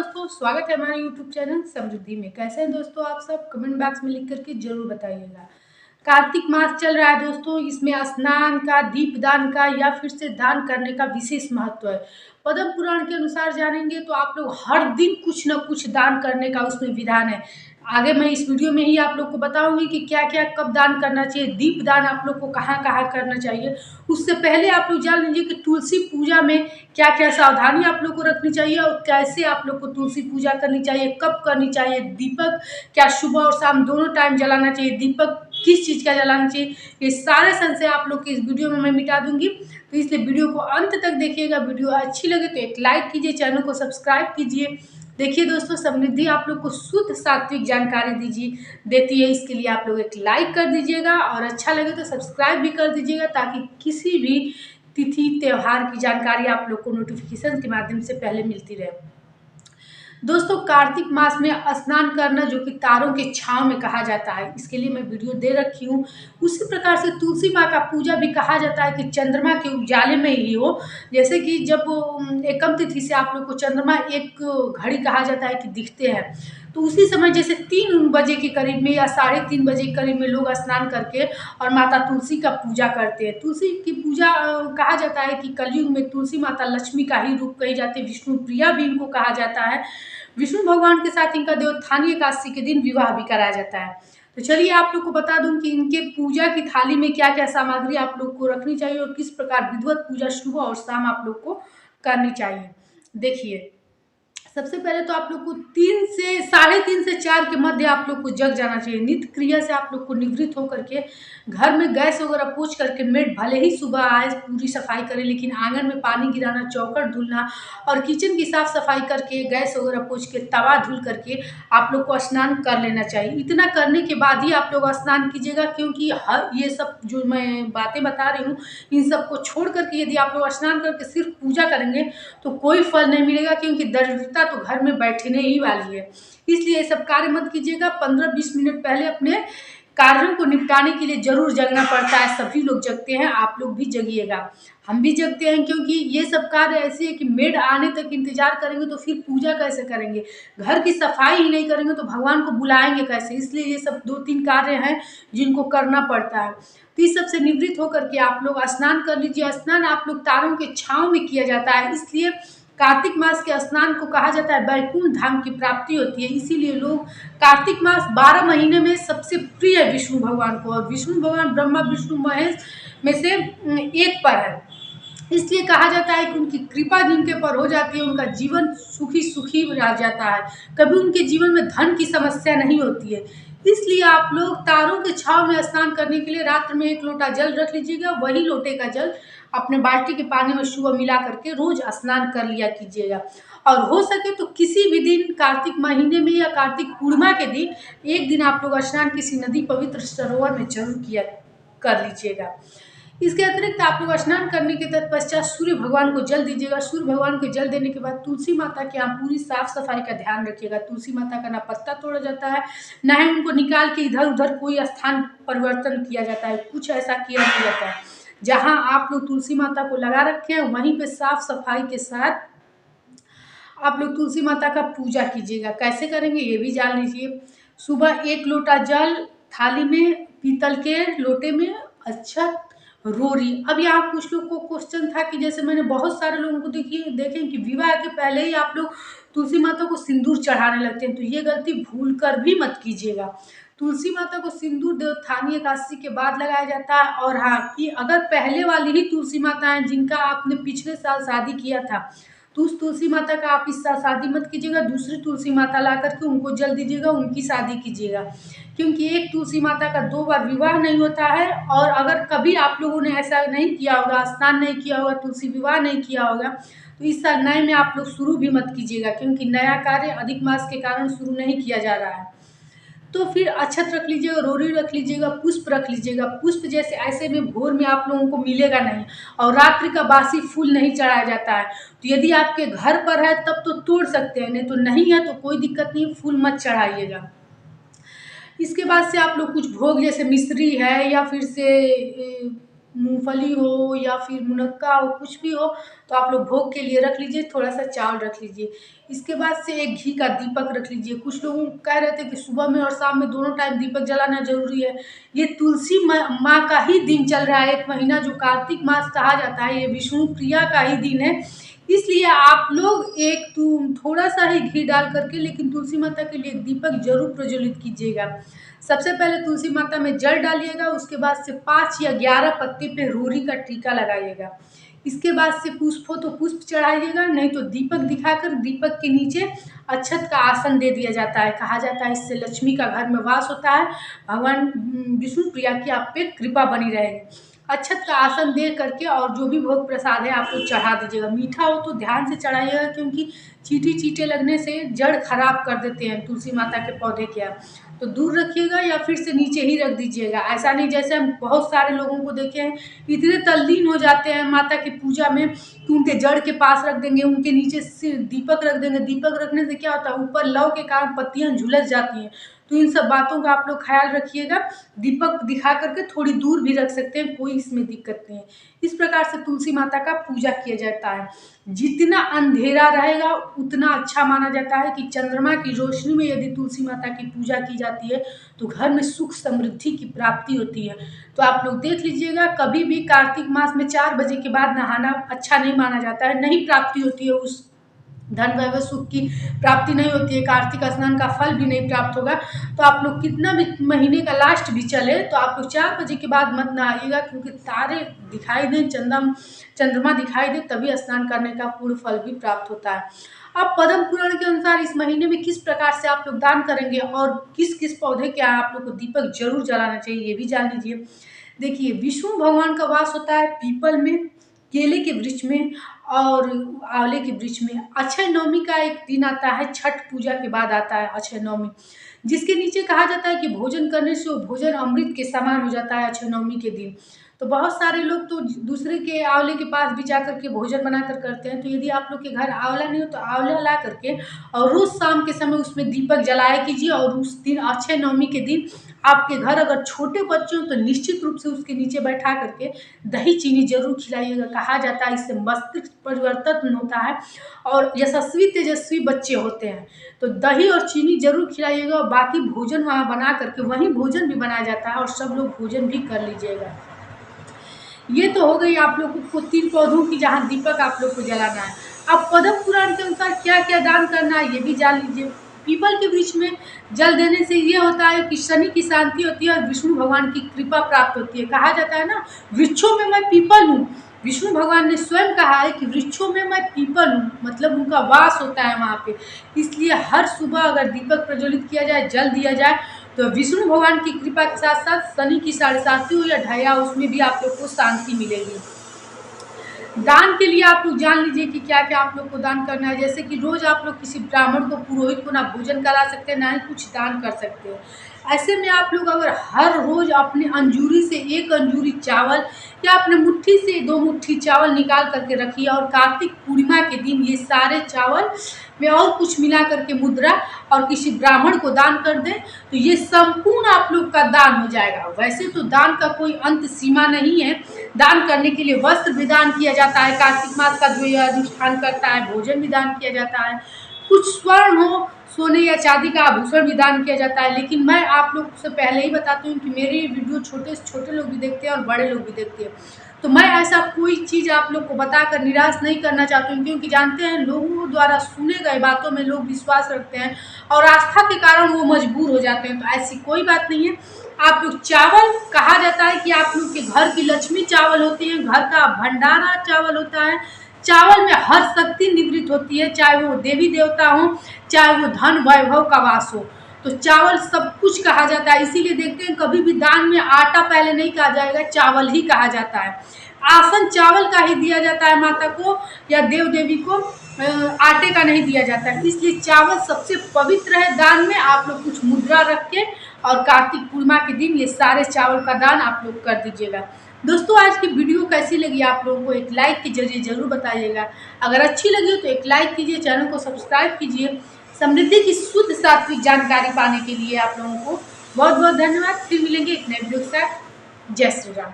दोस्तों, स्वागत है हमारे यूट्यूब चैनल समृद्धि में। कैसे हैं दोस्तों आप सब? कमेंट बॉक्स में लिख करके जरूर बताइएगा। कार्तिक मास चल रहा है दोस्तों, इसमें स्नान का, दीपदान का या फिर से दान करने का विशेष महत्व है। पद्म पुराण के अनुसार जानेंगे तो आप लोग हर दिन कुछ न कुछ दान करने का उसमें विधान है। आगे मैं इस वीडियो में ही आप लोग को बताऊंगी कि क्या क्या कब दान करना चाहिए, दीप दान आप लोग को कहाँ कहाँ करना चाहिए। उससे पहले आप लोग जान लीजिए कि तुलसी पूजा में क्या क्या सावधानी आप लोग को रखनी चाहिए और कैसे आप लोग को तुलसी पूजा करनी चाहिए, कब करनी चाहिए, दीपक क्या सुबह और शाम दोनों टाइम जलाना चाहिए, दीपक किस चीज़ का जलाना चाहिए, ये सारे संशय आप लोग के इस वीडियो में मैं मिटा दूंगी। तो इसलिए वीडियो को अंत तक देखिएगा। वीडियो अच्छी लगे तो एक लाइक कीजिए, चैनल को सब्सक्राइब कीजिए। देखिए दोस्तों, समृद्धि आप लोग को शुद्ध सात्विक जानकारी देती है, इसके लिए आप लोग एक लाइक कर दीजिएगा और अच्छा लगे तो सब्सक्राइब भी कर दीजिएगा, ताकि किसी भी तिथि त्योहार की जानकारी आप लोग को नोटिफिकेशन के माध्यम से पहले मिलती रहे। दोस्तों, कार्तिक मास में स्नान करना जो कि तारों के छांव में कहा जाता है, इसके लिए मैं वीडियो दे रखी हूँ। उसी प्रकार से तुलसी माँ का पूजा भी कहा जाता है कि चंद्रमा के उजाले में ही हो। जैसे कि जब एकम तिथि से आप लोग को चंद्रमा एक घड़ी कहा जाता है कि दिखते हैं, तो उसी समय जैसे 3 बजे के करीब में या 3:30 बजे के करीब में लोग स्नान करके और माता तुलसी का पूजा करते हैं। तुलसी की पूजा कहा जाता है कि कलयुग में तुलसी माता लक्ष्मी का ही रूप कही जाती है, विष्णु प्रिया भी इनको कहा जाता है। विष्णु भगवान के साथ इनका देवोत्थानी एकादशी के दिन विवाह भी कराया जाता है। तो चलिए आप लोग को बता दूं कि इनके पूजा की थाली में क्या क्या सामग्री आप लोग को रखनी चाहिए और किस प्रकार विधिवत पूजा सुबह और शाम आप लोग को करनी चाहिए। देखिए, सबसे पहले तो आप लोग को 3 से 4 के मध्य आप लोग को जग जाना चाहिए। नित्य क्रिया से आप लोग को निवृत्त होकर के घर में गैस वगैरह पोंछ करके मेड भले ही सुबह आए पूरी सफाई करें, लेकिन आंगन में पानी गिराना, चौखट धुलना और किचन की साफ सफाई करके गैस वगैरह पोंछ के तवा धुल करके आप लोग को स्नान कर लेना चाहिए। इतना करने के बाद ही आप लोग स्नान कीजिएगा, क्योंकि हर ये सब जो मैं बातें बता रही हूँ, इन सबको छोड़ करके यदि आप लोग स्नान करके सिर्फ पूजा करेंगे तो कोई फल नहीं मिलेगा, क्योंकि दरिद्रता तो घर में बैठने ही वाली है। इसलिए ये सब कार्य मत कीजिएगा। 15-20 मिनट पहले अपने कार्यों को निपटाने के लिए जरूर जगना पड़ता है। सभी लोग जगते हैं, आप लोग भी जगिएगा, हम भी जगते हैं, क्योंकि ये सब कार्य ऐसे है कि मेड आने तक इंतजार करेंगे तो फिर पूजा कैसे करेंगे, घर की सफाई ही नहीं करेंगे तो भगवान को बुलाएंगे कैसे। इसलिए ये सब 2-3 कार्य हैं जिनको करना पड़ता है। तो इस सबसे निवृत्त होकर के आप लोग स्नान कर लीजिए। स्नान आप लोग तारों के छांव में किया जाता है, इसलिए कार्तिक मास के स्नान को कहा जाता है वैकुंठ धाम की प्राप्ति होती है। इसीलिए लोग कार्तिक मास 12 महीने में सबसे प्रिय है विष्णु भगवान को, और विष्णु भगवान ब्रह्मा विष्णु महेश में से एक पर है। इसलिए कहा जाता है कि उनकी कृपा जिनके पर हो जाती है उनका जीवन सुखी सुखी रह जाता है, कभी उनके जीवन में धन की समस्या नहीं होती है। इसलिए आप लोग तारों के छांव में स्नान करने के लिए रात्र में 1 लोटा जल रख लीजिएगा। वही लोटे का जल अपने बाल्टी के पानी में सुबह मिला करके रोज स्नान कर लिया कीजिएगा। और हो सके तो किसी भी दिन कार्तिक महीने में या कार्तिक पूर्णिमा के दिन एक दिन आप लोग स्नान किसी नदी पवित्र सरोवर में जरूर किया कर लीजिएगा। इसके अतिरिक्त आप लोग स्नान करने के तत्पश्चात सूर्य भगवान को जल दीजिएगा। सूर्य भगवान को जल देने के बाद तुलसी माता के यहाँ पूरी साफ सफाई का ध्यान रखिएगा। तुलसी माता का ना पत्ता तोड़ा जाता है, ना ही उनको निकाल के इधर उधर कोई स्थान परिवर्तन किया जाता है, कुछ ऐसा किया नहीं जाता है। जहाँ आप लोग तुलसी माता को लगा रखे हैं वहीं पे साफ सफाई के साथ आप लोग तुलसी माता का पूजा कीजिएगा। कैसे करेंगे ये भी जान लीजिए। सुबह 1 लोटा जल थाली में, पीतल के लोटे में, अच्छा रोरी। अब यहाँ कुछ लोग को क्वेश्चन था कि जैसे मैंने बहुत सारे लोगों को देखें कि विवाह के पहले ही आप लोग तुलसी माता को सिंदूर चढ़ाने लगते हैं, तो ये गलती भूल कर भी मत कीजिएगा। तुलसी माता को सिंदूर देवोत्थानी एकादशी के बाद लगाया जाता है। और हाँ, कि अगर पहले वाली ही तुलसी माता है जिनका आपने पिछले साल शादी किया था, तो उस तुलसी माता का आप इस साल शादी मत कीजिएगा। दूसरी तुलसी माता ला करके उनको जल दीजिएगा, उनकी शादी कीजिएगा, क्योंकि एक तुलसी माता का 2 बार विवाह नहीं होता है। और अगर कभी आप लोगों ने ऐसा नहीं किया होगा, स्नान नहीं किया होगा, तुलसी विवाह नहीं किया होगा, तो इस साल नए में आप लोग शुरू भी मत कीजिएगा, क्योंकि नया कार्य अधिक मास के कारण शुरू नहीं किया जा रहा है। तो फिर अक्षत रख लीजिएगा, रोरी रख लीजिएगा, पुष्प रख लीजिएगा। पुष्प जैसे ऐसे में भोर में आप लोगों को मिलेगा नहीं, और रात्रि का बासी फूल नहीं चढ़ाया जाता है। तो यदि आपके घर पर है तब तो तोड़ सकते हैं, नहीं तो नहीं है तो कोई दिक्कत नहीं, फूल मत चढ़ाइएगा। इसके बाद से आप लोग कुछ भोग जैसे मिश्री है या फिर से मूंगफली हो या फिर मुनक्का हो, कुछ भी हो, तो आप लोग भोग के लिए रख लीजिए। थोड़ा सा चावल रख लीजिए। इसके बाद से एक घी का दीपक रख लीजिए। कुछ लोग कह रहे थे कि सुबह में और शाम में दोनों टाइम दीपक जलाना जरूरी है। ये तुलसी माँ का ही दिन चल रहा है। एक महीना जो कार्तिक मास कहा जाता है, ये विष्णु प्रिया का ही दिन है। इसलिए आप लोग थोड़ा सा ही घी डाल करके, लेकिन तुलसी माता के लिए दीपक जरूर प्रज्वलित कीजिएगा। सबसे पहले तुलसी माता में जल डालिएगा। उसके बाद से 5 या 11 पत्ते पे रोरी का टीका लगाइएगा। इसके बाद से पुष्प हो तो पुष्प चढ़ाइएगा, नहीं तो दीपक दिखाकर दीपक के नीचे अक्षत का आसन दे दिया जाता है। कहा जाता है इससे लक्ष्मी का घर में वास होता है। भगवान विष्णु प्रिया की आप पे कृपा बनी रहेगी। अक्षत का आसन दे करके और जो भी भोग प्रसाद है आप लोग चढ़ा दीजिएगा। मीठा हो तो ध्यान से चढ़ाइएगा, क्योंकि चींटी चींटे लगने से जड़ खराब कर देते हैं तुलसी माता के पौधे के। तो दूर रखिएगा या फिर से नीचे ही रख दीजिएगा। ऐसा नहीं, जैसे हम बहुत सारे लोगों को देखे हैं, इतने तल्लीन हो जाते हैं माता की पूजा में कि उनके जड़ के पास रख देंगे, उनके नीचे से दीपक रख देंगे। दीपक रखने से क्या होता है, ऊपर लौ के कारण पत्तियां झुलस जाती हैं। तो इन सब बातों का आप लोग ख्याल रखिएगा। दीपक दिखा करके थोड़ी दूर भी रख सकते हैं, कोई इसमें दिक्कत नहीं है। इस प्रकार से तुलसी माता का पूजा किया जाता है। जितना अंधेरा रहेगा उतना अच्छा माना जाता है कि चंद्रमा की रोशनी में यदि तुलसी माता की पूजा की जाती है तो घर में सुख समृद्धि की प्राप्ति होती है। तो आप लोग देख लीजिएगा, कभी भी कार्तिक मास में 4 बजे के बाद नहाना अच्छा नहीं माना जाता है। नहीं प्राप्ति होती है, उस धन वैभव सुख की प्राप्ति नहीं होती है। कार्तिक स्नान का फल भी नहीं प्राप्त होगा। तो आप लोग कितना भी महीने का लास्ट भी चले तो आप लोग 4 बजे के बाद मत नहाइएगा, क्योंकि तारे दिखाई दें, चंद्रमा दिखाई दे, तभी स्नान करने का पूर्ण फल भी प्राप्त होता है। अब पद्म पुराण के अनुसार इस महीने में किस प्रकार से आप लोग दान करेंगे और किस किस पौधे के आप लोग को दीपक जरूर जलाना चाहिए, ये भी जान लीजिए। देखिए, विष्णु भगवान का वास होता है पीपल में, केले के वृक्ष में और आंवले के वृक्ष में। अक्षय नवमी का एक दिन आता है, छठ पूजा के बाद आता है अक्षय नवमी, जिसके नीचे कहा जाता है कि भोजन करने से वो भोजन अमृत के समान हो जाता है अक्षय नवमी के दिन। तो बहुत सारे लोग तो दूसरे के आंवले के पास भी जा करके भोजन बनाकर करते हैं। तो यदि आप लोग के घर आंवला नहीं हो तो आंवला ला करके और रोज शाम के समय उसमें दीपक जलाया कीजिए। और उस दिन अक्षय नवमी के दिन आपके घर अगर छोटे बच्चे हो तो निश्चित रूप से उसके नीचे बैठा करके दही चीनी जरूर खिलाइएगा। कहा जाता है इससे मस्तिष्क परिवर्तन होता है और यशस्वी तेजस्वी बच्चे होते हैं। तो दही और चीनी जरूर खिलाइएगा। और बाकी भोजन वहाँ बना करके वहीं भोजन भी बनाया जाता है और सब लोग भोजन भी कर लीजिएगा। ये तो हो गई आप लोग को 3 पौधों की जहाँ दीपक आप लोग को जलाना है। अब पद्म पुराण के अनुसार क्या क्या दान करना है ये भी जान लीजिए। पीपल के वृक्ष में जल देने से ये होता है कि शनि की शांति होती है और विष्णु भगवान की कृपा प्राप्त होती है। कहा जाता है ना, वृक्षों में मैं पीपल हूँ। विष्णु भगवान ने स्वयं कहा है कि वृक्षों में मैं पीपल हूँ, मतलब उनका वास होता है वहाँ पे। इसलिए हर सुबह अगर दीपक प्रज्वलित किया जाए, जल दिया जाए, तो विष्णु भगवान की कृपा के साथ साथ शनि की 7.5 हो या ढाया, उसमें भी आप लोग को शांति मिलेगी। दान के लिए आप लोग जान लीजिए कि क्या क्या आप लोग को दान करना है। जैसे कि रोज आप लोग किसी ब्राह्मण को, पुरोहित को ना भोजन करा सकते हैं, ना ही कुछ दान कर सकते हैं। ऐसे में आप लोग अगर हर रोज अपने अंजूरी से 1 अंजूरी चावल या अपने मुट्ठी से 2 मुट्ठी चावल निकाल करके रखिए और कार्तिक पूर्णिमा के दिन ये सारे चावल में और कुछ मिला करके मुद्रा और किसी ब्राह्मण को दान कर दें तो ये संपूर्ण आप लोग का दान हो जाएगा। वैसे तो दान का कोई अंत सीमा नहीं है। दान करने के लिए वस्त्र भी दान किया जाता है। कार्तिक मास का जो यह अनुष्ठान करता है, भोजन भी दान किया जाता है। कुछ स्वर्ण हो, सोने या चांदी का आभूषण भी दान किया जाता है। लेकिन मैं आप लोग से पहले ही बताती हूँ कि मेरी वीडियो छोटे से छोटे लोग भी देखते हैं और बड़े लोग भी देखते हैं। तो मैं ऐसा कोई चीज़ आप लोग को बताकर निराश नहीं करना चाहती हूँ, क्योंकि जानते हैं लोगों द्वारा सुने गए बातों में लोग विश्वास रखते हैं और आस्था के कारण वो मजबूर हो जाते हैं। तो ऐसी कोई बात नहीं है। आप लोग चावल, कहा जाता है कि आप लोग के घर की लक्ष्मी चावल होती है, घर का भंडारा चावल होता है। चावल में हर शक्ति निवृत्त होती है, चाहे वो देवी देवता हो, चाहे वो धन वैभव का वास हो। तो चावल सब कुछ कहा जाता है। इसीलिए देखते हैं कभी भी दान में आटा पहले नहीं कहा जाएगा, चावल ही कहा जाता है। आसन चावल का ही दिया जाता है माता को या देव देवी को, आटे का नहीं दिया जाता है। इसलिए चावल सबसे पवित्र है। दान में आप लोग कुछ मुद्रा रख के और कार्तिक पूर्णिमा के दिन ये सारे चावल का दान आप लोग कर दीजिएगा। दोस्तों, आज की वीडियो कैसी लगी आप लोगों को एक लाइक के जरिए जरूर बताइएगा। अगर अच्छी लगी हो तो एक लाइक कीजिए, चैनल को सब्सक्राइब कीजिए। समृद्धि की शुद्ध सात्विक जानकारी पाने के लिए आप लोगों को बहुत बहुत धन्यवाद। फिर मिलेंगे एक नए वीडियो के साथ। जय श्री राम।